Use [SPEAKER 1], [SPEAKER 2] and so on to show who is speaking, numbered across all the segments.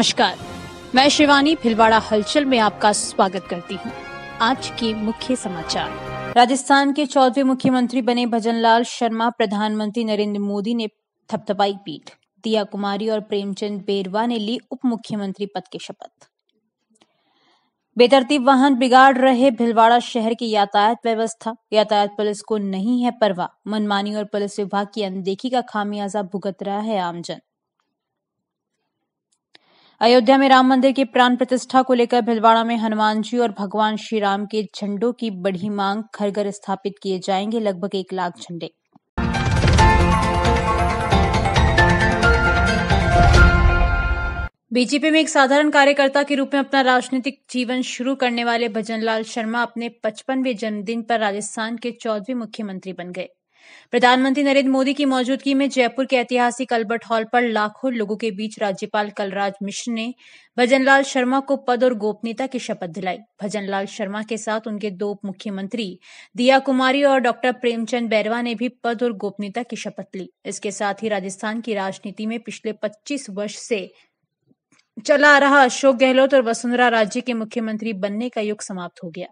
[SPEAKER 1] नमस्कार, मैं शिवानी भिलवाड़ा हलचल में आपका स्वागत करती हूं। आज के मुख्य समाचार। राजस्थान के 14वें मुख्यमंत्री बने भजनलाल शर्मा प्रधानमंत्री नरेंद्र मोदी ने थपथपाई पीठ। दिया कुमारी और प्रेमचंद बेरवा ने ली उप मुख्यमंत्री पद की शपथ। बेतरतीब वाहन बिगाड़ रहे भिलवाड़ा शहर की यातायात व्यवस्था। यातायात पुलिस को नहीं है परवाह। मनमानी और पुलिस विभाग की अनदेखी का खामियाजा भुगत रहा है आमजन। अयोध्या में राम मंदिर की प्राण प्रतिष्ठा को लेकर भिलवाड़ा में हनुमान जी और भगवान श्री राम के झंडों की बढ़ी मांग। घर घर स्थापित किए जाएंगे लगभग 1 लाख झंडे। बीजेपी में एक साधारण कार्यकर्ता के रूप में अपना राजनीतिक जीवन शुरू करने वाले भजनलाल शर्मा अपने 55वें जन्मदिन पर राजस्थान के 14वें मुख्यमंत्री बन गए। प्रधानमंत्री नरेंद्र मोदी की मौजूदगी में जयपुर के ऐतिहासिक अल्बर्ट हॉल पर लाखों लोगों के बीच राज्यपाल कलराज मिश्र ने भजनलाल शर्मा को पद और गोपनीयता की शपथ दिलाई। भजनलाल शर्मा के साथ उनके 2 उप मुख्यमंत्री दिया कुमारी और डॉक्टर प्रेमचंद बेरवा ने भी पद और गोपनीयता की शपथ ली। इसके साथ ही राजस्थान की राजनीति में पिछले 25 वर्ष से चला आ रहा अशोक गहलोत और वसुंधरा राजे के मुख्यमंत्री बनने का युग समाप्त हो गया।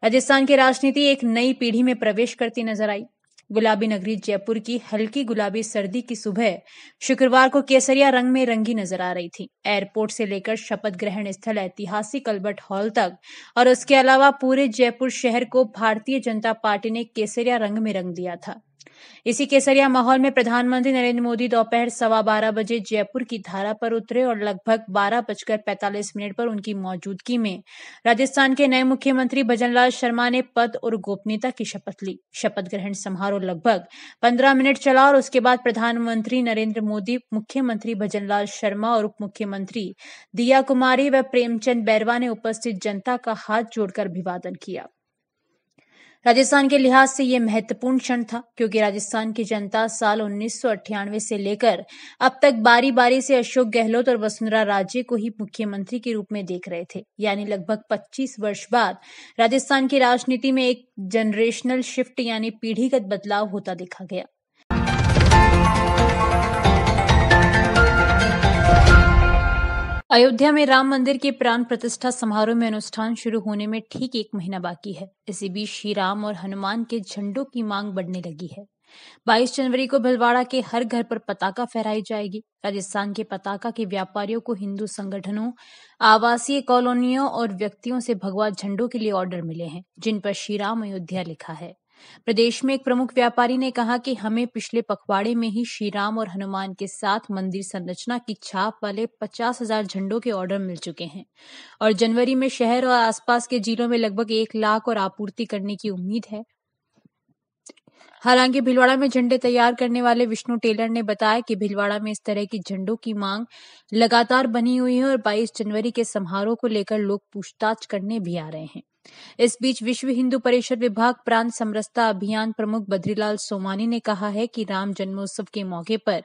[SPEAKER 1] राजस्थान की राजनीति एक नई पीढ़ी में प्रवेश करती नजर आई। गुलाबी नगरी जयपुर की हल्की गुलाबी सर्दी की सुबह शुक्रवार को केसरिया रंग में रंगी नजर आ रही थी। एयरपोर्ट से लेकर शपथ ग्रहण स्थल ऐतिहासिक अल्बर्ट हॉल तक और उसके अलावा पूरे जयपुर शहर को भारतीय जनता पार्टी ने केसरिया रंग में रंग दिया था। इसी केसरिया माहौल में प्रधानमंत्री नरेंद्र मोदी दोपहर 12:15 बजे जयपुर की धारा पर उतरे और लगभग 12:45 पर उनकी मौजूदगी में राजस्थान के नए मुख्यमंत्री भजनलाल शर्मा ने पद और गोपनीयता की शपथ ली। शपथ ग्रहण समारोह लगभग 15 मिनट चला और उसके बाद प्रधानमंत्री नरेंद्र मोदी, मुख्यमंत्री भजनलाल शर्मा और उप मुख्यमंत्री दिया कुमारी व प्रेमचंद बेरवा ने उपस्थित जनता का हाथ जोड़कर अभिवादन किया। राजस्थान के लिहाज से यह महत्वपूर्ण क्षण था क्योंकि राजस्थान की जनता साल 1998 से लेकर अब तक बारी बारी से अशोक गहलोत और वसुंधरा राजे को ही मुख्यमंत्री के रूप में देख रहे थे। यानी लगभग 25 वर्ष बाद राजस्थान की राजनीति में एक जनरेशनल शिफ्ट यानी पीढ़ीगत बदलाव होता देखा गया। अयोध्या में राम मंदिर के प्राण प्रतिष्ठा समारोह में अनुष्ठान शुरू होने में ठीक 1 महीना बाकी है। इसी बीच श्री राम और हनुमान के झंडों की मांग बढ़ने लगी है। 22 जनवरी को भिलवाड़ा के हर घर पर पताका फहराई जाएगी। राजस्थान के पताका के व्यापारियों को हिंदू संगठनों, आवासीय कॉलोनियों और व्यक्तियों से भगवा झंडों के लिए ऑर्डर मिले हैं जिन पर श्री राम अयोध्या लिखा है। प्रदेश में एक प्रमुख व्यापारी ने कहा कि हमें पिछले पखवाड़े में ही श्री राम और हनुमान के साथ मंदिर संरचना की छाप वाले 50,000 झंडों के ऑर्डर मिल चुके हैं और जनवरी में शहर और आसपास के जिलों में लगभग 1 लाख और आपूर्ति करने की उम्मीद है। हालांकि भिलवाड़ा में झंडे तैयार करने वाले विष्णु टेलर ने बताया कि भिलवाड़ा में इस तरह की झंडों की मांग लगातार बनी हुई है और 22 जनवरी के समारोह को लेकर लोग पूछताछ करने भी आ रहे हैं। इस बीच विश्व हिंदू परिषद विभाग प्रांत समरसता अभियान प्रमुख बद्रीलाल सोमानी ने कहा है कि राम जन्मोत्सव के मौके पर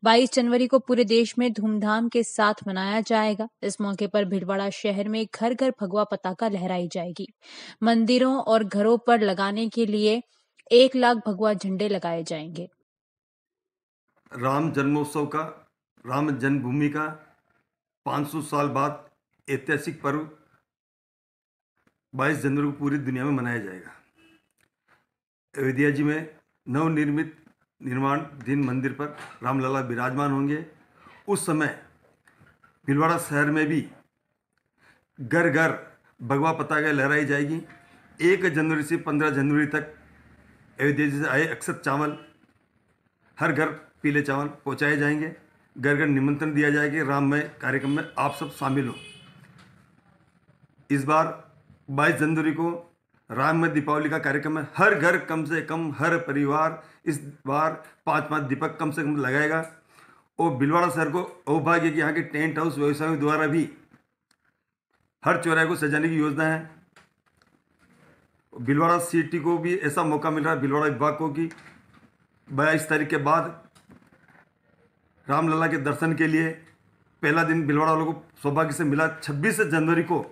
[SPEAKER 1] 22 जनवरी को पूरे देश में धूमधाम के साथ मनाया जाएगा। इस मौके पर भिलवाड़ा शहर में घर घर भगवा पताका लहराई जाएगी। मंदिरों और घरों पर लगाने के लिए 1 लाख भगवा झंडे लगाए जाएंगे।
[SPEAKER 2] राम जन्मोत्सव का, राम जन्मभूमि का 500 साल बाद ऐतिहासिक पर्व 22 जनवरी को पूरी दुनिया में मनाया जाएगा। अयोध्या जी में नवनिर्मित निर्माणाधीन मंदिर पर रामलला विराजमान होंगे। उस समय भिलवाड़ा शहर में भी घर घर भगवा पताका लहराई जाएगी। 1 जनवरी से 15 जनवरी तक अयोध्या जी से आए अक्षत चावल, हर घर पीले चावल पहुंचाए जाएंगे। घर घर निमंत्रण दिया जाएगा कि राममय कार्यक्रम में आप सब शामिल हो। इस बार 22 जनवरी को राममय दीपावली का कार्यक्रम है। हर घर कम से कम, हर परिवार इस बार 5-5 दीपक कम से कम लगाएगा। और भिलवाड़ा शहर को सौभाग्य कि यहाँ के टेंट हाउस व्यवसायों द्वारा भी हर चौराहे को सजाने की योजना है। भिलवाड़ा सिटी को भी ऐसा मौका मिल रहा है, भिलवाड़ा विभाग को, कि 22 तारीख के बाद रामलला के दर्शन के लिए पहला दिन भिलवाड़ा वालों को सौभाग्य से मिला। 26 जनवरी को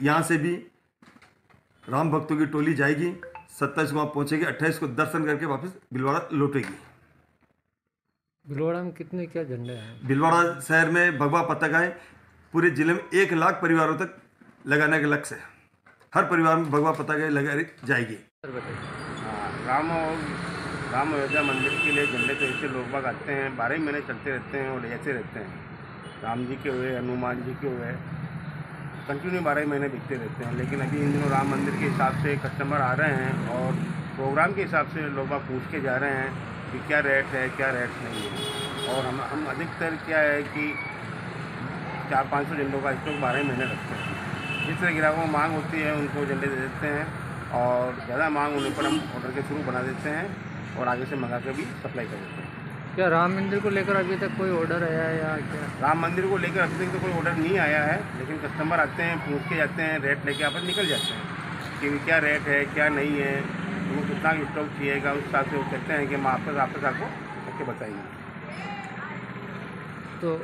[SPEAKER 2] यहाँ से भी राम भक्तों की टोली जाएगी। 27 को वहाँ पहुँचेगी, 28 को दर्शन करके वापस भिलवाड़ा लौटेगी।
[SPEAKER 3] भिलवाड़ा में कितने क्या झंडे हैं?
[SPEAKER 2] भिलवाड़ा शहर में भगवा पताका है पूरे जिले में 1 लाख परिवारों तक लगाने का लक्ष्य है। हर परिवार में भगवा पताका लगाई जाएगी।
[SPEAKER 3] राम अयोध्या मंदिर के लिए झंडे तो ऐसे लोग बाग आते हैं, 12 महीने चलते रहते हैं और ऐसे रहते हैं। राम जी के हुए, हनुमान जी के हुए, कंटिन्यू 12 महीने बिकते रहते हैं। लेकिन अभी इन दिनों राम मंदिर के हिसाब से कस्टमर आ रहे हैं और प्रोग्राम के हिसाब से लोग बाग पूछ के जा रहे हैं कि क्या रेट है, क्या रेट नहीं है। और हम अधिकतर क्या है कि 400-500 झंडों का स्टॉक 12 महीने रखते हैं। जिस तरह ग्राहकों को मांग होती है उनको झंडे दे देते हैं और ज़्यादा मांग होने पर हम ऑर्डर के थ्रू बना देते हैं और आगे से मंगा के भी सप्लाई कर देते हैं।
[SPEAKER 4] क्या राम मंदिर को लेकर अभी तक कोई ऑर्डर आया है या क्या?
[SPEAKER 3] राम मंदिर को लेकर अभी तक तो कोई ऑर्डर नहीं आया है, लेकिन कस्टमर आते हैं, पूछ के जाते हैं, रेट लेके आपस निकल जाते हैं कि क्या रेट है, क्या नहीं है, उनको कितना स्टॉक चाहिएगा, उस हिसाब से वो कहते हैं कि हम आपको करके बताएंगे।
[SPEAKER 4] तो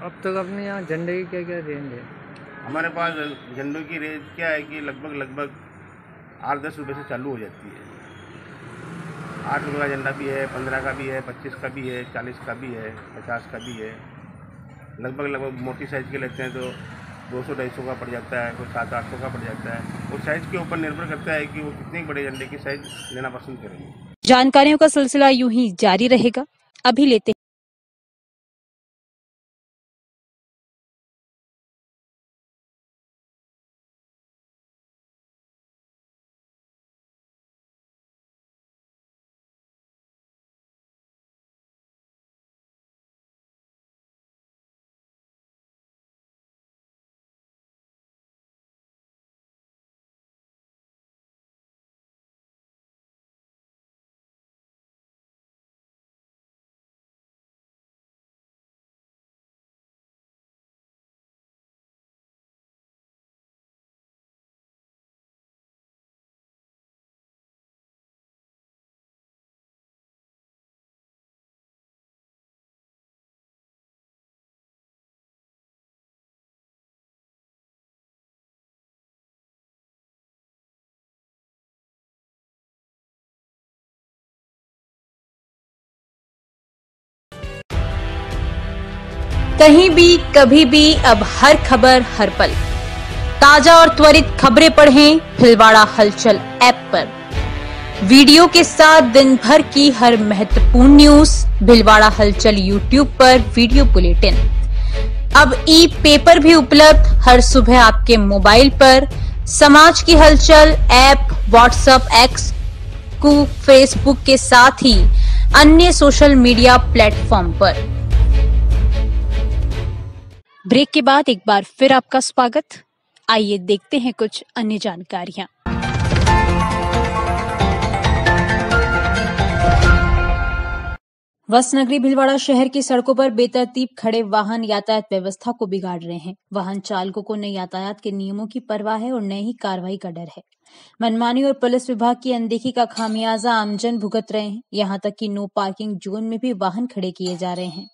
[SPEAKER 4] अब तक अपने यहाँ झंडे की क्या क्या रेंज है?
[SPEAKER 3] हमारे पास झंडों की रेंज क्या है कि लगभग 8-10 रुपये से चालू हो जाती है। 8 रुपये का झंडा भी है, 15 का भी है, 25 का भी है, 40 का भी है, 50 का भी है। लगभग मोटी साइज़ के लेते हैं तो 200-250 का पड़ जाता है, कोई 700-800 का पड़ जाता है। वो साइज़ के ऊपर निर्भर करता है कि वो कितने बड़े झंडे की साइज़ लेना पसंद करेंगे।
[SPEAKER 1] जानकारियों का सिलसिला यूं ही जारी रहेगा। अभी लेते कहीं भी कभी भी अब हर खबर हर पल ताजा और त्वरित खबरें पढ़ें भीलवाड़ा हलचल ऐप पर। वीडियो के साथ दिन भर की हर महत्वपूर्ण न्यूज भीलवाड़ा हलचल यूट्यूब पर वीडियो बुलेटिन। अब ई पेपर भी उपलब्ध हर सुबह आपके मोबाइल पर। समाज की हलचल ऐप व्हाट्सएप, एक्स, फेसबुक के साथ ही अन्य सोशल मीडिया प्लेटफॉर्म पर। ब्रेक के बाद एक बार फिर आपका स्वागत। आइए देखते हैं कुछ अन्य जानकारियां। वसनगरी भीलवाड़ा शहर की सड़कों पर बेतरतीब खड़े वाहन यातायात व्यवस्था को बिगाड़ रहे हैं। वाहन चालकों को न यातायात के नियमों की परवाह है और न ही कार्रवाई का डर है। मनमानी और पुलिस विभाग की अनदेखी का खामियाजा आमजन भुगत रहे हैं। यहाँ तक कि नो पार्किंग जोन में भी वाहन खड़े किए जा रहे हैं।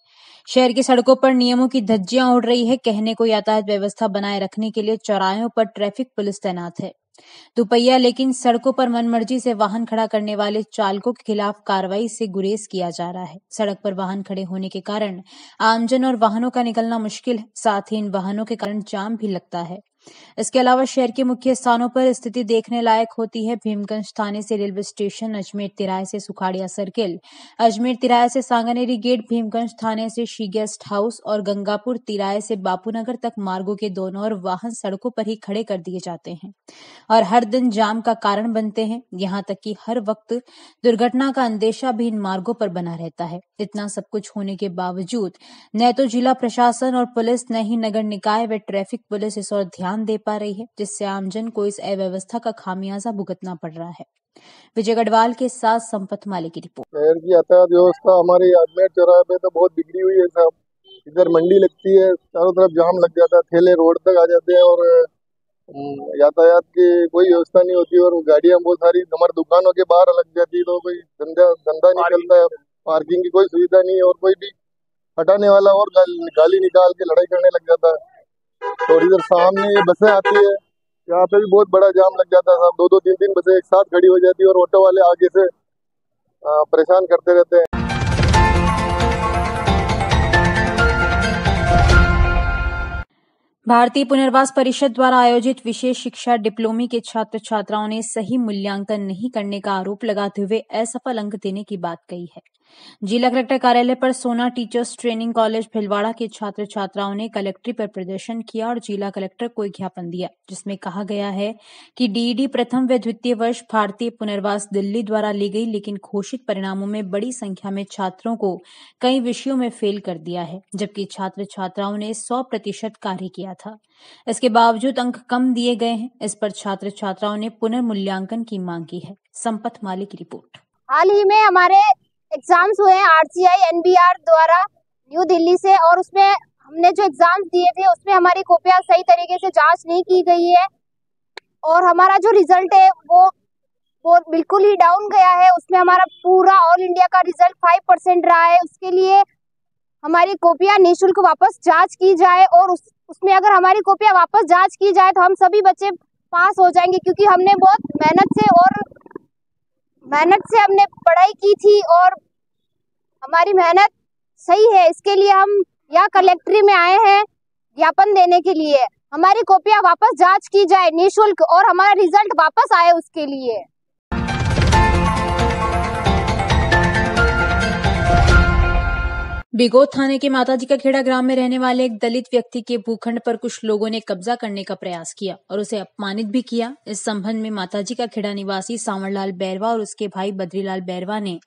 [SPEAKER 1] शहर की सड़कों पर नियमों की धज्जियां उड़ रही है। कहने को यातायात व्यवस्था बनाए रखने के लिए चौराहों पर ट्रैफिक पुलिस तैनात है। दुपहिया लेकिन सड़कों पर मनमर्जी से वाहन खड़ा करने वाले चालकों के खिलाफ कार्रवाई से गुरेज किया जा रहा है। सड़क पर वाहन खड़े होने के कारण आमजन और वाहनों का निकलना मुश्किल है। साथ ही इन वाहनों के कारण जाम भी लगता है। इसके अलावा शहर के मुख्य स्थानों पर स्थिति देखने लायक होती है। भीमगंज थाने से रेलवे स्टेशन, अजमेर तिराहे से सुखाड़िया सर्किल, अजमेर तिराहे से सांगानेरी गेट, भीमगंज थाने से शी गेस्ट हाउस और गंगापुर तिराहे से बापूनगर तक मार्गों के दोनों ओर वाहन सड़कों पर ही खड़े कर दिए जाते हैं और हर दिन जाम का कारण बनते हैं। यहाँ तक कि हर वक्त दुर्घटना का अंदेशा भी इन मार्गों पर बना रहता है। इतना सब कुछ होने के बावजूद न तो जिला प्रशासन और पुलिस, न ही नगर निकाय व ट्रैफिक पुलिस इस ओर ध्यान दे पा रही है, जिससे आमजन को इस अव्यवस्था का खामियाजा भुगतना पड़ रहा है। विजय गढ़वाल के साथ संपत माली की रिपोर्ट।
[SPEAKER 5] शहर की यातायात व्यवस्था हमारे अजमेर चौराहे पे तो बहुत बिगड़ी हुई है साहब। इधर मंडी लगती है, चारों तरफ जाम लग जाता है, ठेले रोड तक आ जाते हैं और यातायात की कोई व्यवस्था नहीं होती और गाड़ियां बहुत सारी हमारे दुकानों के बाहर लग जाती है, तो कोई धंधा नहीं चलता है। पार्किंग की कोई सुविधा नहीं है और कोई भी हटाने वाला और गाली निकाल के लड़ाई करने लग जाता है। और इधर सामने ये बसें आती है, यहाँ पे भी बहुत बड़ा जाम लग जाता है साहब। 2-3 बसें एक साथ खड़ी हो जाती है और ऑटो वाले आगे से परेशान करते रहते हैं।
[SPEAKER 1] भारतीय पुनर्वास परिषद द्वारा आयोजित विशेष शिक्षा डिप्लोमी के छात्र छात्राओं ने सही मूल्यांकन नहीं करने का आरोप लगाते हुए असफल अंक देने की बात कही है। जिला कलेक्टर कार्यालय पर सोना टीचर्स ट्रेनिंग कॉलेज भिलवाड़ा के छात्र छात्राओं ने कलेक्ट्रेट पर प्रदर्शन किया और जिला कलेक्टर को एक ज्ञापन दिया, जिसमें कहा गया है कि डीईडी प्रथम व द्वितीय वर्ष भारतीय पुनर्वास दिल्ली द्वारा ली गई, लेकिन घोषित परिणामों में बड़ी संख्या में छात्रों को कई विषयों में फेल कर दिया है, जबकि छात्र छात्राओं ने 100% कार्य किया था। इसके बावजूद अंक कम दिए गए हैं। इस पर छात्र छात्राओं ने पुनर्मूल्यांकन की मांग की है। संपत माली की रिपोर्ट।
[SPEAKER 6] हाल ही में हमारे एग्जाम्स हुए हैं आरसीआई एनबीआर द्वारा न्यू दिल्ली से, और उसमें हमने जो एग्जाम्स दिए थे उसमें हमारी कॉपियां सही तरीके से जांच नहीं की गई है और हमारा जो रिजल्ट है वो बिल्कुल ही डाउन गया है। उसमें हमारा पूरा ऑल इंडिया का रिजल्ट 5% रहा है। उसके लिए हमारी कॉपियां निःशुल्क वापस जांच की जाए और उसमें अगर हमारी कॉपियां वापस जांच की जाए तो हम सभी बच्चे पास हो जाएंगे, क्योंकि हमने बहुत मेहनत से हमने पढ़ाई की थी और हमारी मेहनत सही है। इसके लिए हम यहाँ कलेक्ट्री में आए हैं ज्ञापन देने के लिए। हमारी कॉपियां वापस जांच की जाए निःशुल्क और हमारा रिजल्ट वापस आए उसके लिए।
[SPEAKER 1] बिगोद थाने के माताजी का खेड़ा ग्राम में रहने वाले एक दलित व्यक्ति के भूखंड पर कुछ लोगों ने कब्जा करने का प्रयास किया और उसे अपमानित भी किया। इस संबंध में माताजी का खेड़ा निवासी सांवरलाल बैरवा और उसके भाई बद्रीलाल बैरवा ने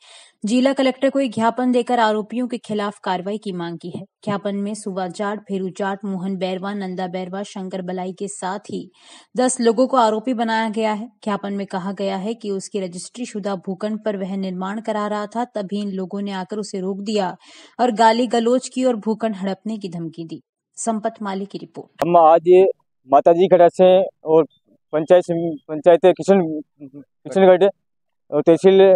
[SPEAKER 1] जिला कलेक्टर को एक ज्ञापन देकर आरोपियों के खिलाफ कार्रवाई की मांग की है। ज्ञापन में सुवा जाट, फेरू जाट, मोहन बैरवा, नंदा बैरवा, शंकर बलाई के साथ ही 10 लोगों को आरोपी बनाया गया है। ज्ञापन में कहा गया है कि उसकी रजिस्ट्री शुदा भूखंड पर वह निर्माण करा रहा था, तभी इन लोगों ने आकर उसे रोक दिया और गाली गलौज की और भूखंड हड़पने की धमकी दी। संपत माली की रिपोर्ट।
[SPEAKER 7] हम आज ये माताजी खड़ा से और पंचायत किशनगढ़ और तहसील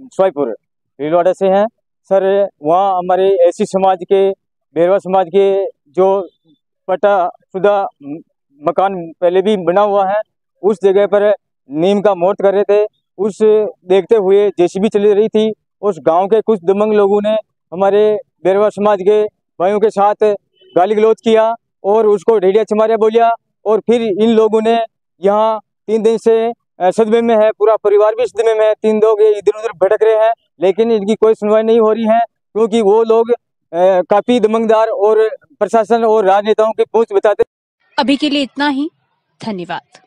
[SPEAKER 7] स्वाईपुर भिलवाड़ा से हैं सर। वहाँ हमारे एसी समाज के, बैरवा समाज के जो पट्टा शुदा मकान पहले भी बना हुआ है, उस जगह पर नीम का मोर्त कर रहे थे। उस देखते हुए जेसीबी चली रही थी। उस गांव के कुछ दबंग लोगों ने हमारे बैरवा समाज के भाइयों के साथ गाली गलौज किया और उसको ढेड़िया चमारिया बोलिया। और फिर इन लोगों ने यहाँ 3 दिन से सदमे में है, पूरा परिवार भी सदमे में है। 3 लोग इधर उधर भटक रहे हैं, लेकिन इनकी कोई सुनवाई नहीं हो रही है, क्योंकि वो लोग काफी दमंगदार और प्रशासन और राजनेताओं की पहुंच बताते।
[SPEAKER 1] अभी के लिए इतना ही। धन्यवाद।